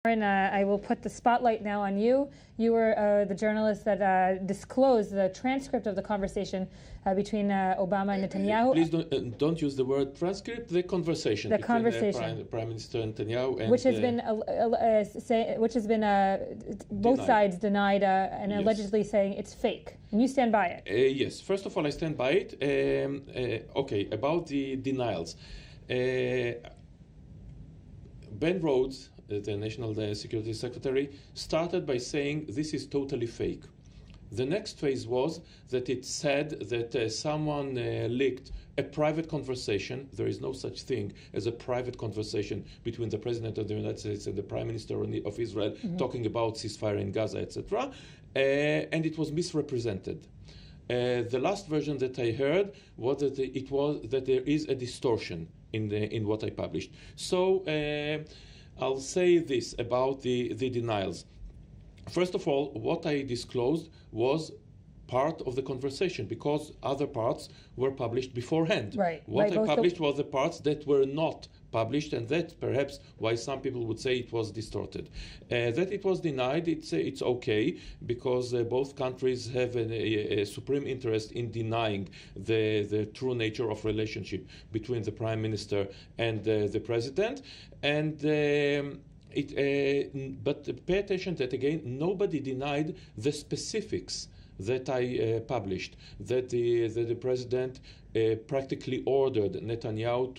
Oren, I will put the spotlight now on you. You were the journalist that disclosed the transcript of the conversation between Obama and Netanyahu. Please don't use the word transcript. The conversation between Prime Minister Netanyahu and which has been both sides denied and yes. allegedly saying it's fake. And you stand by it. Yes. First of all, I stand by it. Okay, about the denials. Ben Rhodes, the National Security Secretary, started by saying this is totally fake. The next phase was that it said that someone leaked a private conversation. There is no such thing as a private conversation between the President of the United States and the Prime Minister of Israel talking about ceasefire in Gaza, etc. And it was misrepresented. The last version that I heard was that there is a distortion in what I published. So I'll say this about the denials. First of all, what I disclosed was part of the conversation because other parts were published beforehand. Right. What I published was the parts that were not published, and that's perhaps why some people would say it was distorted. That it was denied, it's okay, because both countries have a supreme interest in denying the true nature of relationship between the Prime Minister and the President. And but pay attention that, again, nobody denied the specifics that I published, that the President practically ordered Netanyahu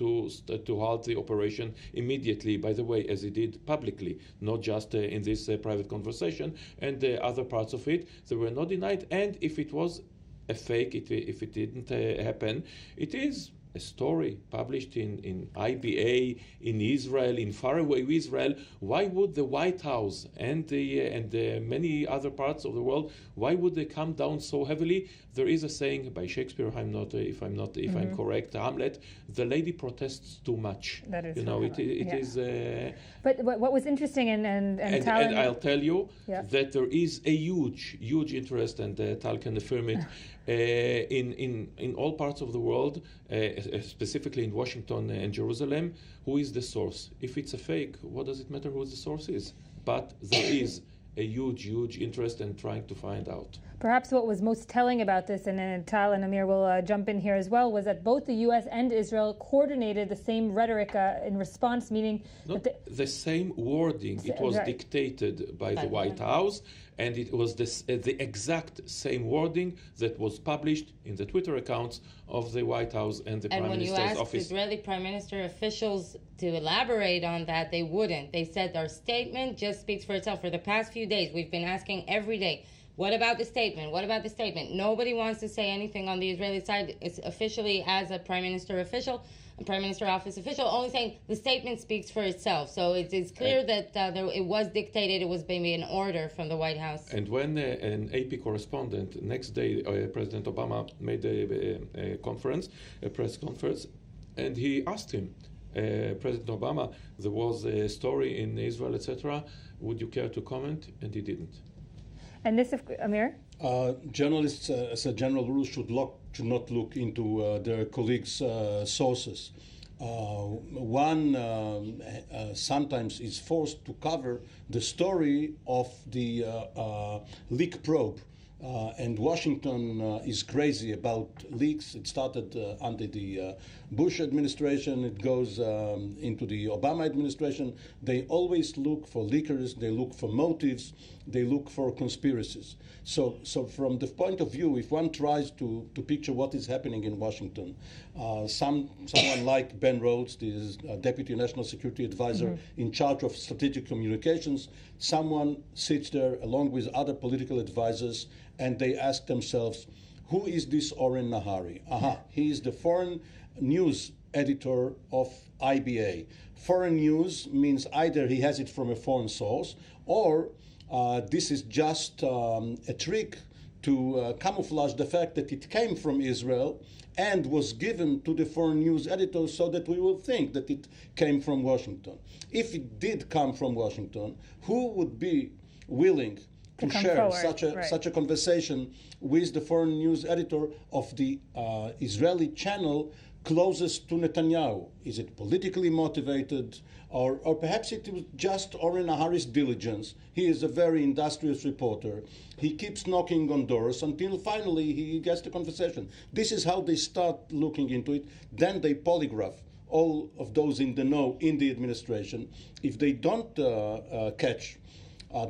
to halt the operation immediately, by the way, as he did publicly, not just in this private conversation, and other parts of it, they were not denied. And if it was a fake, if it didn't happen, it is a story published in IBA, in Israel, in faraway Israel. Why would the White House and many other parts of the world, why would they come down so heavily? There is a saying by Shakespeare, if I'm correct, Hamlet, the lady protests too much. That is, it is. But what was interesting and I'll tell you that there is a huge interest, and Tal can affirm it, in all parts of the world, specifically in Washington and Jerusalem, who is the source. If it's a fake, what does it matter who the source is? But there is a huge interest in trying to find out. Perhaps what was most telling about this, and Tal and Amir will jump in here as well, was that both the U.S. and Israel coordinated the same rhetoric in response, meaning... Not the same wording. It was dictated by the White House, and it was the exact same wording that was published in the Twitter accounts of the White House and the Prime Minister's office. And when you asked Israeli Prime Minister officials to elaborate on that, they wouldn't. They said our statement just speaks for itself. For the past few days, we've been asking every day, what about the statement? What about the statement? Nobody wants to say anything on the Israeli side. It's officially, as a Prime Minister official, a Prime Minister office official, only saying the statement speaks for itself. So it's clear that it was dictated, it was maybe an order from the White House. And when an AP correspondent, next day, President Obama made a press conference, and he asked him, President Obama, there was a story in Israel, etc., would you care to comment? And he didn't. And this, Amir? Journalists, as a general rule, should not look into their colleagues' sources. One sometimes is forced to cover the story of the leak probe. And Washington is crazy about leaks. It started under the Bush administration. It goes into the Obama administration. They always look for leakers. They look for motives. They look for conspiracies. So from the point of view, if one tries to picture what is happening in Washington, someone like Ben Rhodes, the Deputy National Security Advisor in charge of strategic communications, someone sits there along with other political advisors, and they ask themselves, who is this Oren Nahari? He is the foreign news editor of IBA. Foreign news means either he has it from a foreign source, or this is just a trick to camouflage the fact that it came from Israel and was given to the foreign news editor so that we will think that it came from Washington. If it did come from Washington, who would be willing to share such a conversation with the foreign news editor of the Israeli channel closest to Netanyahu? Is it politically motivated? Or perhaps it was just Oren Nahari's diligence. He is a very industrious reporter. He keeps knocking on doors until finally he gets the conversation. This is how they start looking into it. Then they polygraph all of those in the know in the administration. If they don't catch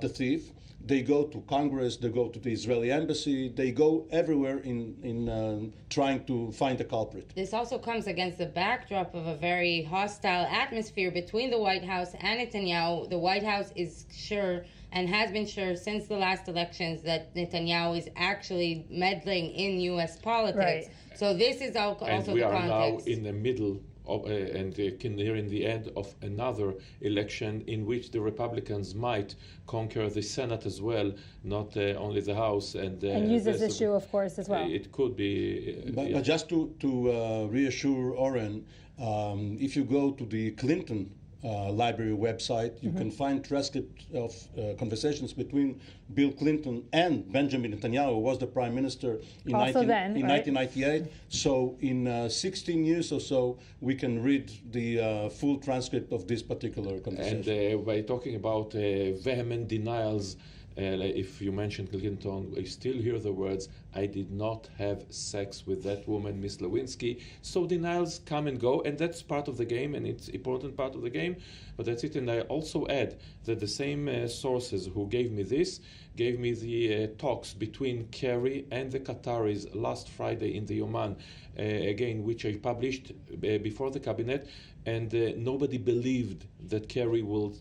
the thief, they go to Congress, they go to the Israeli embassy, they go everywhere in trying to find the culprit. This also comes against the backdrop of a very hostile atmosphere between the White House and Netanyahu. The White House is sure and has been sure since the last elections that Netanyahu is actually meddling in U.S. politics. Right. So this is also the context. And we are now in the middle and near in the end of another election in which the Republicans might conquer the Senate as well, not only the House. And use this issue, of course, as well. It could be. But just to reassure Oren, if you go to the Clinton library website, you can find transcripts of conversations between Bill Clinton and Benjamin Netanyahu, who was the prime minister in 1998. So in 16 years or so, we can read the full transcript of this particular conversation. And by talking about vehement denials, if you mention Clinton, I still hear the words, "I did not have sex with that woman, Miss Lewinsky." So denials come and go, and that's part of the game, and it's important part of the game, but that's it. And I also add that the same sources who gave me this gave me the talks between Kerry and the Qataris last Friday in the Oman, again, which I published before the cabinet, and nobody believed that Kerry will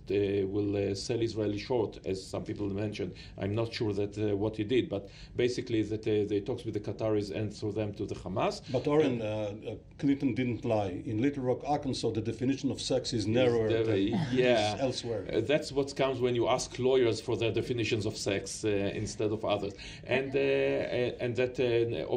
sell Israeli short, as some people mentioned. I'm not sure that what he did, but basically that they talks with the Qataris and through them to the Hamas. But Oren, Clinton didn't lie. In Little Rock, Arkansas, the definition of sex is narrower than elsewhere. That's what comes when you ask lawyers for their definitions of sex instead of others. And that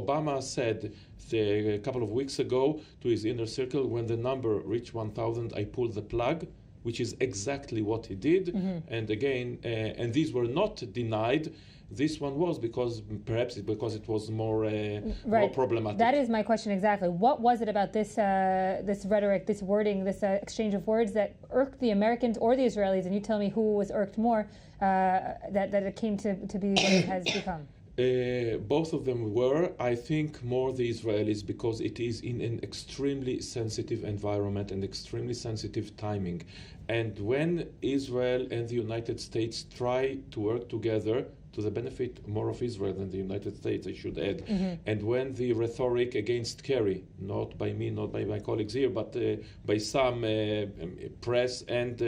Obama said a couple of weeks ago to his inner circle, when the number reached 1,000, I pulled the plug, which is exactly what he did. And again, and these were not denied. This one was because it was more problematic. That is my question exactly. What was it about this this rhetoric, this wording, this exchange of words that irked the Americans or the Israelis? And you tell me who was irked more, that it came to be what it has become. Both of them were, I think, more the Israelis, because it is in an extremely sensitive environment and extremely sensitive timing. And when Israel and the United States try to work together, to the benefit more of Israel than the United States, I should add. And when the rhetoric against Kerry, not by me, not by my colleagues here, but by some press and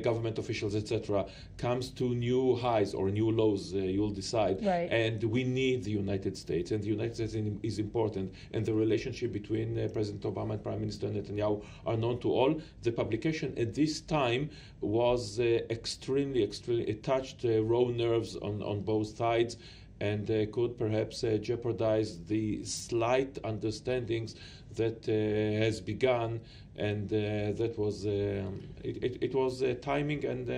government officials, etc., comes to new highs or new lows, you'll decide. Right. And we need the United States, and the United States is important. And the relationship between President Obama and Prime Minister Netanyahu are known to all. The publication at this time was extremely, it touched raw nerves on both sides, and could perhaps jeopardize the slight understandings that has begun, and that was it was timing and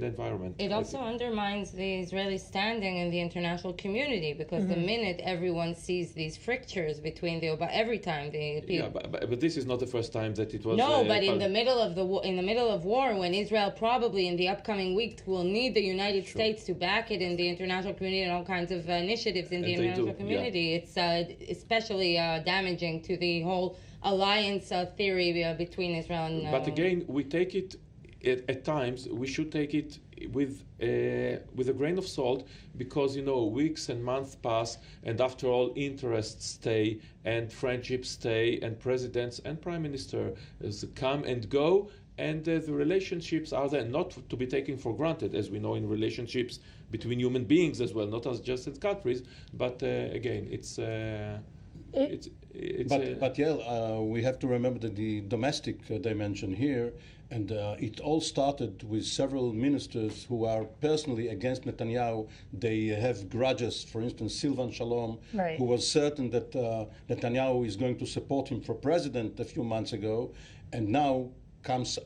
environment. It also undermines the Israeli standing in the international community, because the minute everyone sees these fractures between every time the people. Yeah, but this is not the first time that it was. No, but in the middle of war, when Israel probably in the upcoming week will need the United States to back it in the international community and all kinds of initiatives in the international community, it's especially damaging to the whole alliance theory between Israel and... But again, we take it, at times, we should take it with a grain of salt, because, weeks and months pass, and after all, interests stay, and friendships stay, and presidents and prime ministers come and go, and the relationships are there, not to be taken for granted, as we know in relationships between human beings as well, not just as countries, but again, But Yael, we have to remember that the domestic dimension here, and it all started with several ministers who are personally against Netanyahu. They have grudges. For instance, Silvan Shalom, who was certain that Netanyahu is going to support him for president a few months ago, and now comes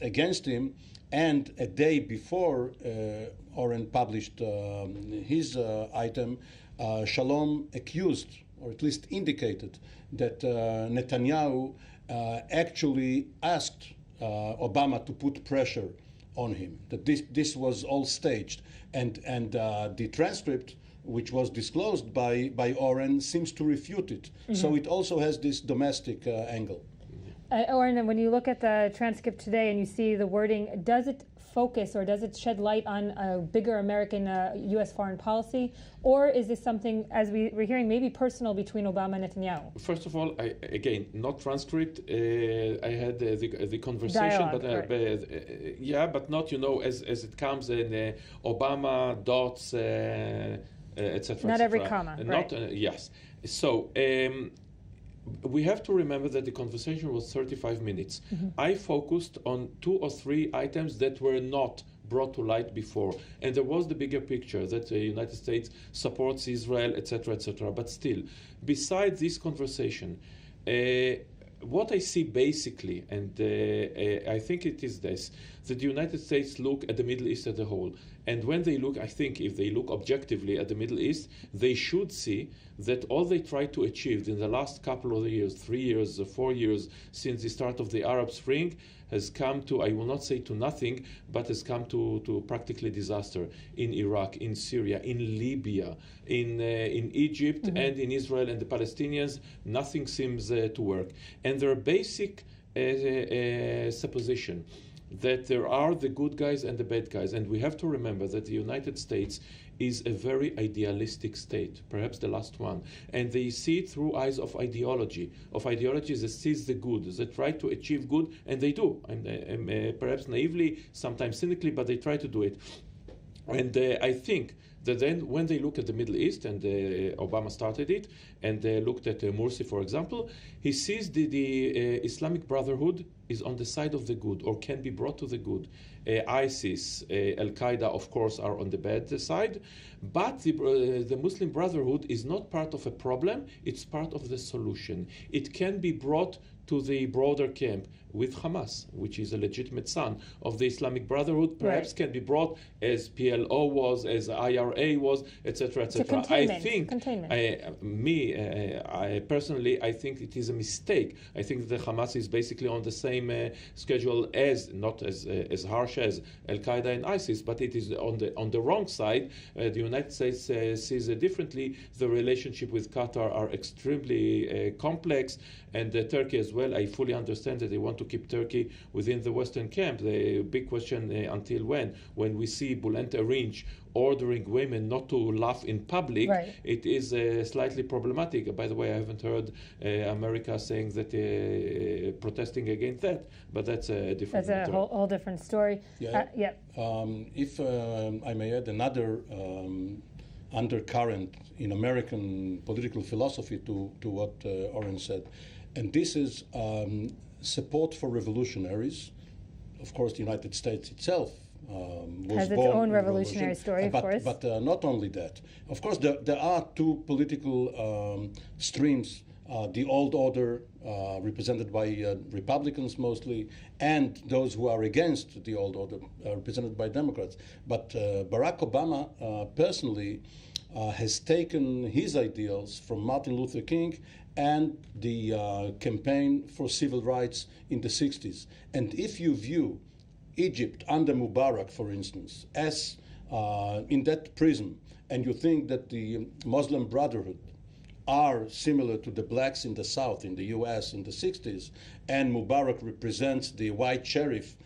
against him. And a day before Oren published his item, Shalom accused or at least indicated, that Netanyahu actually asked Obama to put pressure on him, that this was all staged. And the transcript, which was disclosed by Oren, seems to refute it. Mm-hmm. So it also has this domestic angle. Oren, when you look at the transcript today and you see the wording, does it focus or does it shed light on a bigger American U.S. foreign policy? Or is this something, as we're hearing, maybe personal between Obama and Netanyahu? First of all, again, not transcript. I had the conversation, dialogue, right. But not, as it comes in Obama, dots, etc. Not every comma. Not, yes. So, we have to remember that the conversation was 35 minutes. Mm-hmm. I focused on 2 or 3 items that were not brought to light before. And there was the bigger picture that the United States supports Israel, etc., etc. But still, besides this conversation, what I see basically, and I think it is this, that the United States look at the Middle East as a whole. And when they look, I think if they look objectively at the Middle East, they should see that all they tried to achieve in the last couple of years, 3 years, 4 years, since the start of the Arab Spring, has come to, I will not say to nothing, but has come to practically disaster in Iraq, in Syria, in Libya, in Egypt, mm-hmm. and in Israel and the Palestinians. Nothing seems to work. And their basic supposition that there are the good guys and the bad guys. And we have to remember that the United States is a very idealistic state, perhaps the last one. And they see it through eyes of ideology that sees the good, that try to achieve good, and they do. And perhaps naively, sometimes cynically, but they try to do it. And I think that then when they look at the Middle East, and Obama started it, and looked at Morsi, for example, he sees the Islamic Brotherhood is on the side of the good, or can be brought to the good. ISIS, Al-Qaeda, of course, are on the bad side, but the Muslim Brotherhood is not part of a problem, it's part of the solution. It can be brought to the broader camp with Hamas, which is a legitimate son of the Islamic Brotherhood, perhaps right. Can be brought as PLO was, as IRA was, etc., etc. I think, I personally, I think it is a mistake. I think that Hamas is basically on the same schedule as, not as harsh as Al-Qaeda and ISIS, but it is on the wrong side. The United States sees it differently. The relationship with Qatar are extremely complex, and Turkey as well. I fully understand that they want to keep Turkey within the Western camp. The big question, until when? When we see Bülent Arınç ordering women not to laugh in public, right. It is slightly problematic. By the way, I haven't heard America saying that protesting against that, but that's a different That's a whole different story. Yeah. If I may add another undercurrent in American political philosophy to what Oren said, and this is support for revolutionaries. Of course, the United States itself has its own revolutionary story, of course. But not only that. Of course, there are 2 political streams, the old order, represented by Republicans mostly, and those who are against the old order, represented by Democrats. But Barack Obama personally has taken his ideals from Martin Luther King and the campaign for civil rights in the 60s. And if you view Egypt under Mubarak, for instance, as in that prism, and you think that the Muslim Brotherhood are similar to the blacks in the South, in the US in the 60s, and Mubarak represents the white sheriff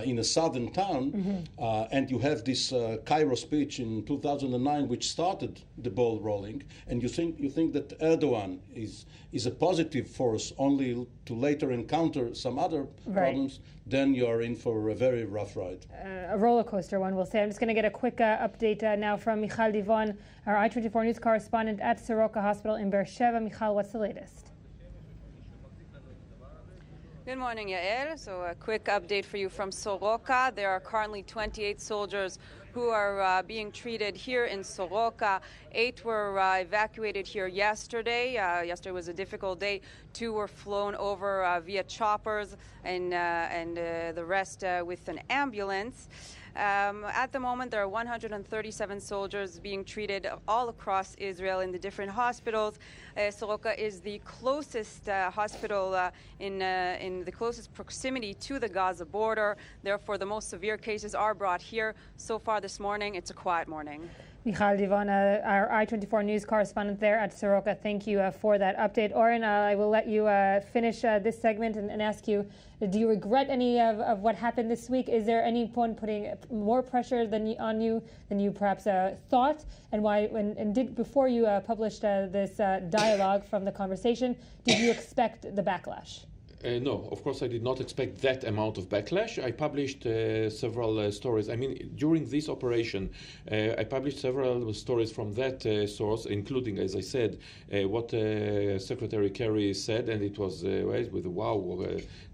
in a southern town, mm-hmm. And you have this Cairo speech in 2009, which started the ball rolling, and you think that Erdogan is a positive force, only to later encounter some other problems, then you are in for a very rough ride. A roller coaster, one will say. I'm just going to get a quick update now from Michal Divon, our I-24 News correspondent at Soroka Hospital in Beersheba. Michal, what's the latest? Good morning, Yael. So a quick update for you from Soroka. There are currently 28 soldiers who are being treated here in Soroka. 8 were evacuated here yesterday. Yesterday was a difficult day. 2 were flown over via choppers, and the rest with an ambulance. At the moment, there are 137 soldiers being treated all across Israel in the different hospitals. Soroka is the closest hospital in the closest proximity to the Gaza border. Therefore, the most severe cases are brought here. So far this morning, it's a quiet morning. Michal Divon, our I-24 News correspondent there at Soroka, thank you for that update. Oren, I will let you finish this segment and ask you, do you regret any of what happened this week? Is there anyone putting more pressure on you than you perhaps thought? And why? Before you published this dialogue from the conversation, did you expect the backlash? No, of course I did not expect that amount of backlash. I published several stories. I mean, during this operation, I published several stories from that source, including, as I said, what Secretary Kerry said, and it was with wow,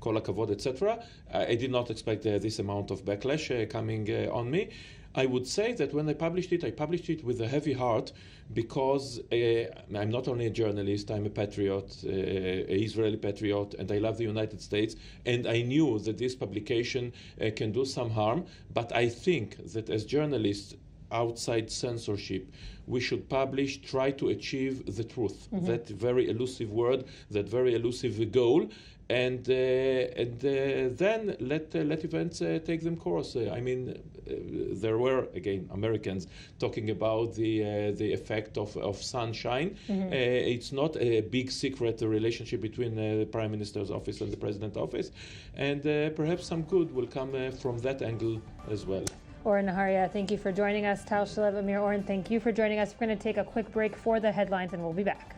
kol hakavod, etc. I did not expect this amount of backlash coming on me. I would say that when I published it with a heavy heart, because I'm not only a journalist, I'm a patriot, an Israeli patriot, and I love the United States, and I knew that this publication can do some harm, but I think that as journalists, outside censorship, we should publish, try to achieve the truth, that very elusive word, that very elusive goal, and then let events take them course. I mean, there were, again, Americans talking about the effect of sunshine. It's not a big secret relationship between the Prime Minister's office and the President's office, and perhaps some good will come from that angle as well. Oren Nahari, thank you for joining us. Tal, Shalev, Amir, Oren, thank you for joining us. We're going to take a quick break for the headlines, and we'll be back.